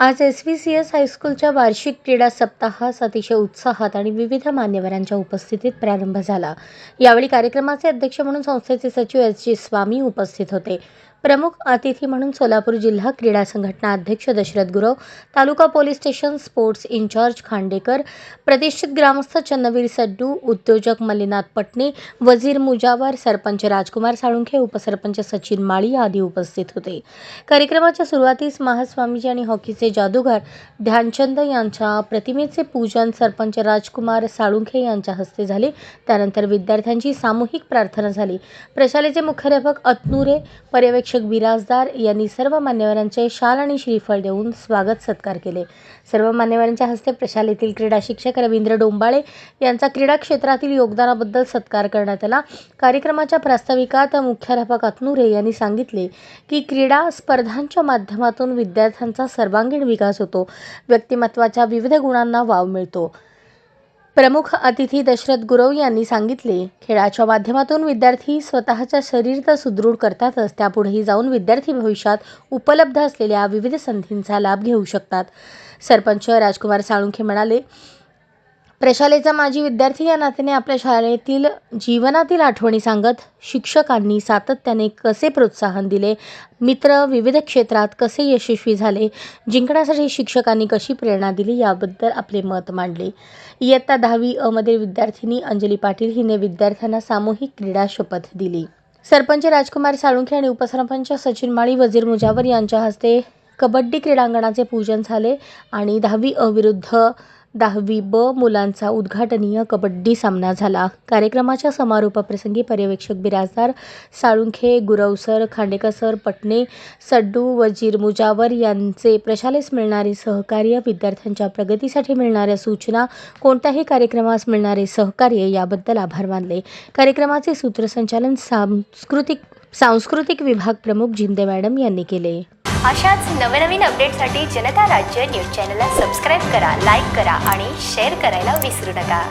आज SVCS हायस्कूलच्या वार्षिक क्रीडा सप्ताहास अतिशय उत्साहात आणि विविध मान्यवरांच्या उपस्थितीत प्रारंभ झाला। यावेळी कार्यक्रमाचे अध्यक्ष म्हणून संस्थेचे सचिव SG स्वामी उपस्थित होते। प्रमुख अतिथी म्हणून सोलापूर जिल्हा क्रीडा संघटना अध्यक्ष Dasharath Gurav, taluka police station sports incharge Khandekar, प्रतिष्ठित ग्रामस्थ चन्नवीर सड्डू, उद्योजक मल्लीनाथ पटणे, वजीर मुजावर, सरपंच राजकुमार साळुंखे, उपसरपंच सचिन माळी आदी उपस्थित होते। कार्यक्रमाच्या सुरुवातीस महास्वामीजी आणि हॉकीचे जादूगार ध्यानचंद यांच्या प्रतिमेचे पूजन सरपंच राजकुमार साळुंखे यांच्या हस्ते झाले। त्यानंतर विद्यार्थ्यांची सामूहिक प्रार्थना झाली। प्रशालेचे मुख्याध्यापक अतनुरे, पर्यवेक्षक बिराजदार यांनी सर्व मान्यवरांचे शाल आणि श्रीफळ देऊन स्वागत सत्कार केले। सर्व मान्यवरांच्या हस्ते प्रशालेतील क्रीडा शिक्षक रवींद्र डोंबाळे यांचा क्रीडा क्षेत्रातील योगदानाबद्दल सत्कार करण्यात आला। कार्यक्रमाच्या प्रास्ताविकात मुख्याध्यापक अतनुरे यांनी सांगितले की क्रीडा स्पर्धांच्या माध्यमातून विद्यार्थ्यांचा सर्वांगीण विकास होतो, व्यक्तिमत्वाच्या विविध गुणांना वाव मिळतो। प्रमुख अतिथी दशरथ गुरव यांनी सांगितले, खेळाच्या माध्यमातून विद्यार्थी स्वतःच्या शरीर तर सुदृढ करतातच, त्यापुढेही जाऊन विद्यार्थी भविष्यात उपलब्ध असलेल्या विविध संधींचा लाभ घेऊ शकतात। सरपंच राजकुमार साळुंखे म्हणाले, प्रशालेचा माजी विद्यार्थी या नात्याने आपल्या शाळेतील जीवनातील आठवणी सांगत, शिक्षकांनी सातत्याने कसे प्रोत्साहन दिले, मित्र विविध क्षेत्रात कसे यशस्वी झाले, जिंकण्यासाठी शिक्षकांनी कशी प्रेरणा दिली याबद्दल आपले मत मांडले। इयत्ता 10वी अ मध्ये विद्यार्थिनी अंजली पाटील हिने विद्यार्थ्यांना सामूहिक क्रीडा शपथ दिली। सरपंच राजकुमार साळुंखे आणि उपसरपंच सचिन माळी, वजीर मुजावर यांच्या हस्ते कबड्डी क्रीडांगणाचे पूजन झाले आणि 10वी अ विरुद्ध 10वी ब मुलांचा उद्घाटनीय कबड्डी सामना झाला। कार्यक्रमाच्या समारोपप्रसंगी पर्यवेक्षक बिराजदार, साळुंखे, गुरवसर, खांडेकर, पटणे, सड्डू, वजीर मुजावर यांचे प्रशालेस मिळणारे सहकार्य, विद्यार्थ्यांच्या प्रगतीसाठी मिळणाऱ्या सूचना, कोणत्याही कार्यक्रमास मिळणारे सहकार्य याबद्दल आभार मानले। कार्यक्रमाचे सूत्रसंचालन सांस्कृतिक विभाग प्रमुख जिंदे मॅडम यांनी केले। अशाच नवनवीन अपडेटसाठी जनता राज्य न्यूज चॅनलला सबस्क्राईब करा, लाईक करा आणि शेअर करायला विसरू नका।